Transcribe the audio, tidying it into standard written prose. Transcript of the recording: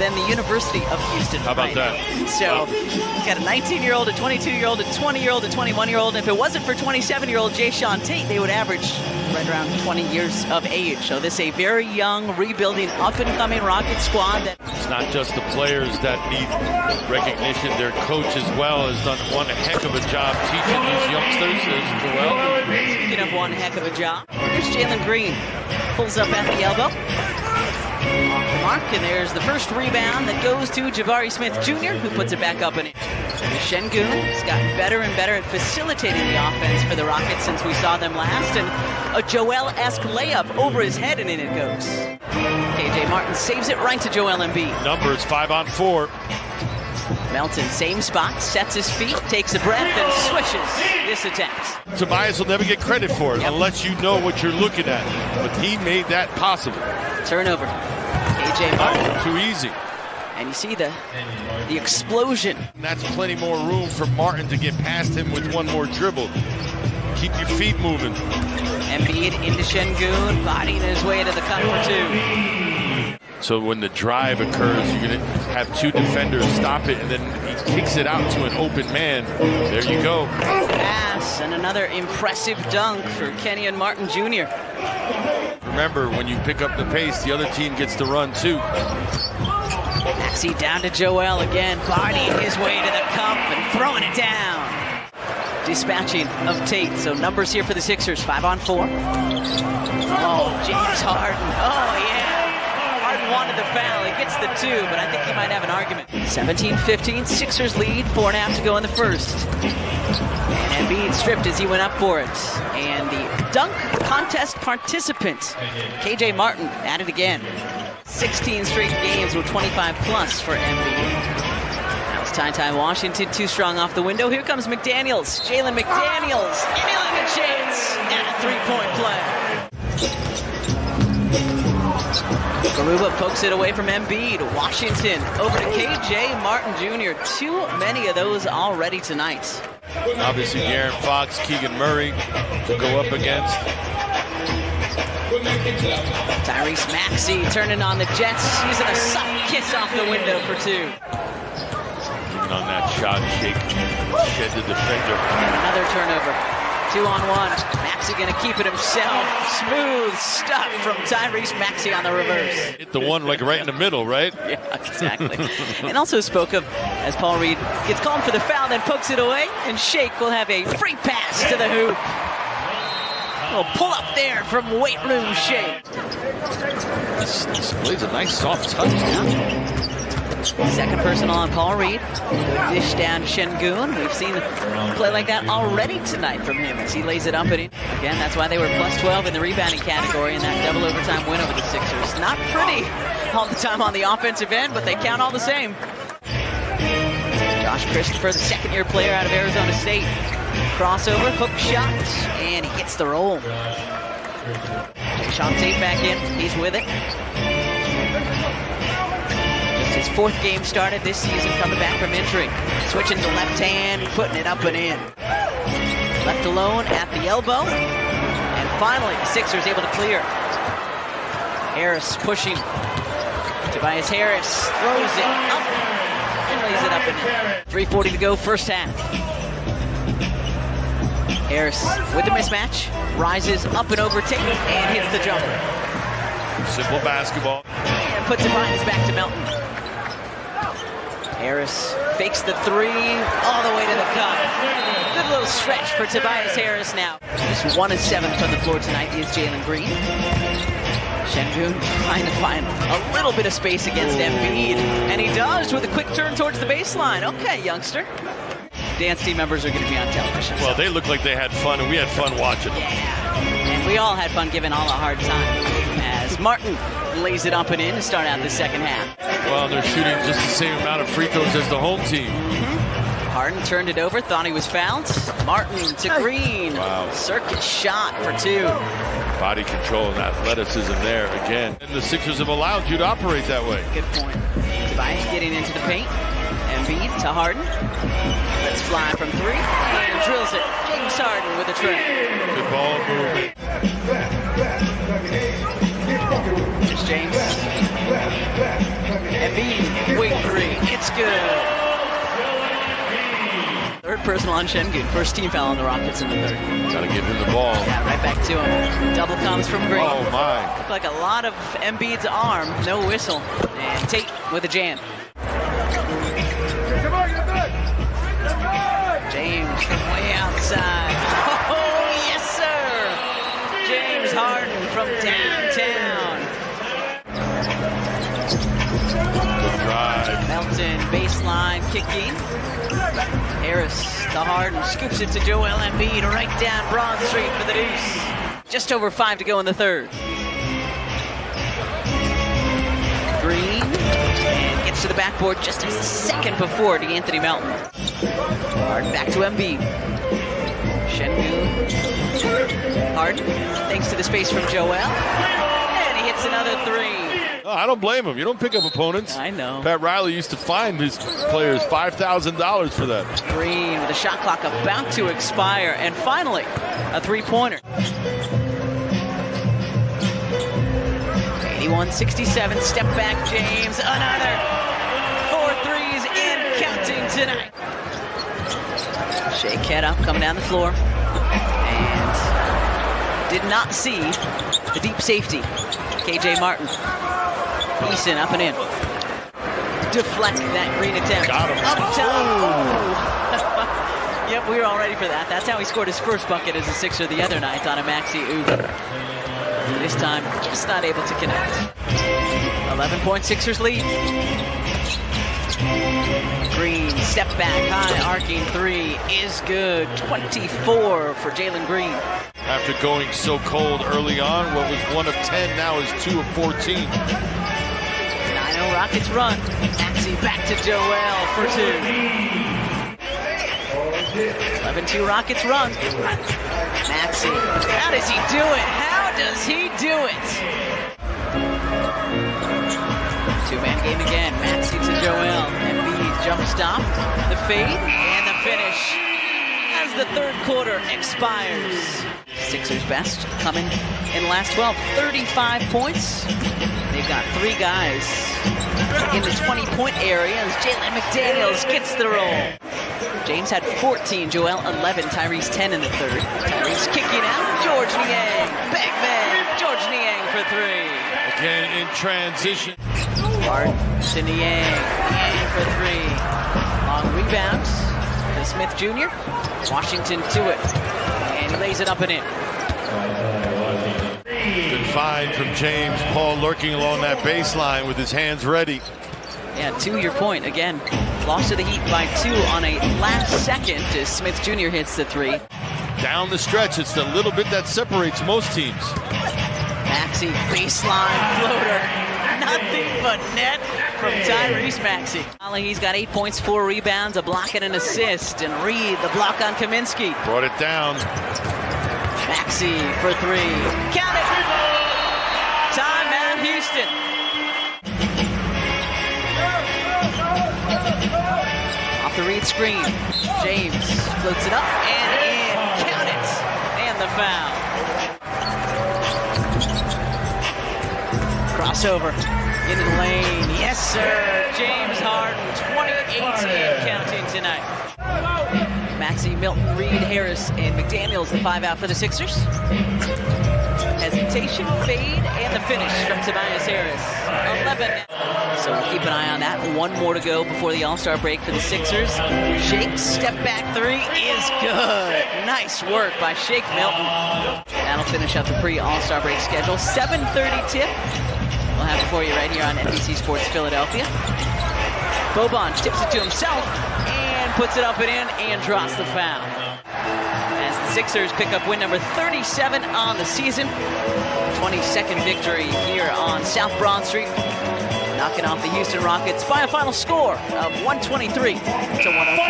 than the University of Houston. How about that? So you got a 19-year-old, a 22-year-old, a 20-year-old, a 21-year-old. If it wasn't for 27-year-old Jae'Sean Tate, they would average right around 20 years of age. So this is a very young, rebuilding, up-and-coming Rocket squad. It's not just the players that need recognition. Their coach as well has done one heck of a job teaching these youngsters as well. Speaking of one heck of a job, here's Jalen Green. Pulls up at the elbow. Off the mark, and there's the first rebound that goes to Jabari Smith Jr., who puts it back up in it. Sengun has gotten better and better at facilitating the offense for the Rockets since we saw them last, and a Joel-esque layup over his head, and in it goes. KJ Martin saves it right to Joel Embiid. Numbers 5 on 4. Melton, same spot, sets his feet, takes a breath, and swishes this attempt. Tobias will never get credit for it unless you know what you're looking at. But he made that possible. Turnover. KJ Martin. Too easy. And you see the explosion. And that's plenty more room for Martin to get past him with one more dribble. Keep your feet moving. Embiid into Sengun, bodying his way to the cup for two. So when the drive occurs, you're going to have two defenders stop it, and then he kicks it out to an open man. There you go. Pass, and another impressive dunk for Kenyon Martin Jr. Remember, when you pick up the pace, the other team gets to run too. Maxey down to Joel again, bodying his way to the cup and throwing it down. Dispatching of Tate, so numbers here for the Sixers, 5 on 4. Oh, James Harden, oh yeah. Harden wanted the foul, he gets the 2, but I think he might have an argument. 17-15, Sixers lead, 4.5 to go in the first. And Embiid stripped as he went up for it. And the dunk contest participant, KJ Martin, at it again. 16 straight games with 25 plus for Embiid. Ty Washington, too strong off the window. Here comes McDaniels. Jalen McDaniels, feeling a chance at a three-point play. Garuba pokes it away from Embiid. Washington over to KJ Martin Jr. Too many of those already tonight. Obviously, De'Aaron Fox, Keegan Murray to go up against. Tyrese Maxey turning on the Jets, using a soft kiss off the window for 2. On that shot, shake, shed the defender. Another turnover. 2 on 1. Maxey gonna keep it himself. Smooth stuff from Tyrese Maxey on the reverse. Hit the one like right in the middle, right? Yeah, exactly. And also spoke of, as Paul Reed gets called for the foul, then pokes it away, and Shake will have a free pass to the hoop. We'll pull up there from weight room Shake. Displays a nice soft touch now. Second personal on Paul Reed. Dish down Sengun. We've seen a play like that already tonight from him as he lays it up at him. Again, that's why they were plus 12 in the rebounding category in that double overtime win over the Sixers. Not pretty all the time on the offensive end, but they count all the same. Josh Christopher, the second-year player out of Arizona State. Crossover, hook shot, and he gets the roll. Jae'Sean Tate back in. He's with it. His 4th game started this season, coming back from injury. Switching to left hand, putting it up and in. Left alone at the elbow. And finally, the Sixers able to clear. Harris pushing. Tobias Harris throws it up and lays it up and in. 3:40 to go, first half. Harris with the mismatch, rises up and over Tate and hits the jumper. Simple basketball. And puts it behind his back to Melton. Harris fakes the 3 all the way to the cup. Good little stretch for Tobias Harris now. Just 1 of 7 from the floor tonight is Jalen Green. Sengun trying to find a little bit of space against Embiid. And he does with a quick turn towards the baseline. Okay, youngster. Dance team members are going to be on television. Well, they look like they had fun, and we had fun watching them. Yeah. And we all had fun giving all a hard time as Martin lays it up and in to start out the second half. Well, they're shooting just the same amount of free throws as the home team. Harden turned it over, thought he was fouled. Martin to Green. Wow. Circuit shot for 2. Body control and athleticism there again. And the Sixers have allowed you to operate that way. Good point. Tobias getting into the paint. Embiid to Harden. Let's fly from 3 and drills it. James Harden with a tray. Good ball movement. Here's James. Embiid good. Third personal on Şengün. First team foul on the Rockets in the third. Gotta give him the ball. Yeah, right back to him. Double comes from Green. Oh, my. Looked like a lot of Embiid's arm. No whistle. And Tate with a jam. James from way outside. Oh, yes, sir. James Harden from downtown. Drive. Melton, baseline, kicking. Harris, the Harden, scoops it to Joel Embiid, right down Broad Street for the deuce. Just over 5 to go in the third. Green, and gets to the backboard just a second before to Anthony Melton. Harden back to Embiid. Şengün. Harden, thanks to the space from Joel. And he hits another three. Oh, I don't blame him. You don't pick up opponents. I know. Pat Riley used to fine his players $5,000 for that. Green with the shot clock about to expire. And finally, a three-pointer. 81-67, step back James. Another 4 threes and counting tonight. Shake head up, coming down the floor. And did not see the deep safety. KJ Martin. Eason up and in. Deflect that Green attempt. Got him. Up top. Yep, we were all ready for that. That's how he scored his first bucket as a Sixer the other night on a Maxi Uber. This time, just not able to connect. 11-point Sixers lead. Green, step back, high, arcing three is good. 24 for Jalen Green. After going so cold early on, what was 1 of 10 now is 2 of 14. 9-0 Rockets run. Maxey back to Joel for 2. 11-2 Rockets run. Maxey, how does he do it? How does he do it? Two-man game again. Maxey to Joel. Embiid jump stop. The fade and the finish as the third quarter expires. Sixers best coming in the last 12. 35 points. They've got 3 guys in the 20-point area as Jalen McDaniels gets the roll. James had 14, Joel 11, Tyrese 10 in the third. Tyrese kicking out, George Niang. Big man, George Niang for 3. Again in transition. Harden to Niang. Niang for 3. Long rebounds to Smith Jr. Washington to it. And he lays it up and in. Good find from James. Paul lurking along that baseline with his hands ready. Yeah, to your point, again, lost to the Heat by 2 on a last second as Smith Jr. hits the 3. Down the stretch, it's the little bit that separates most teams. Maxey, baseline floater. Nothing but net from Tyrese Maxey. He's got 8 points, 4 rebounds, a block and an assist. And Reed, the block on Kaminsky. Brought it down. Maxey for 3. Count it! Timeout, Houston. Off the Reed screen. James floats it up and in. Count it! And the foul. Crossover into the lane. Yes, sir. James Harden, 28 and counting tonight. Maxey, Milton, Reed, Harris, and McDaniels, the 5 out for the Sixers. Hesitation, fade, and the finish from Tobias Harris. 11. So we'll keep an eye on that. 1 more to go before the All-Star break for the Sixers. Shake, step back 3 is good. Nice work by Shake Milton. That'll finish up the pre-All-Star break schedule. 7:30 tip. We'll have it for you right here on NBC Sports Philadelphia. Boban tips it to himself and puts it up and in and drops the foul. As the Sixers pick up win number 37 on the season. 22nd victory here on South Broad Street. Knocking off the Houston Rockets by a final score of 123 to 104.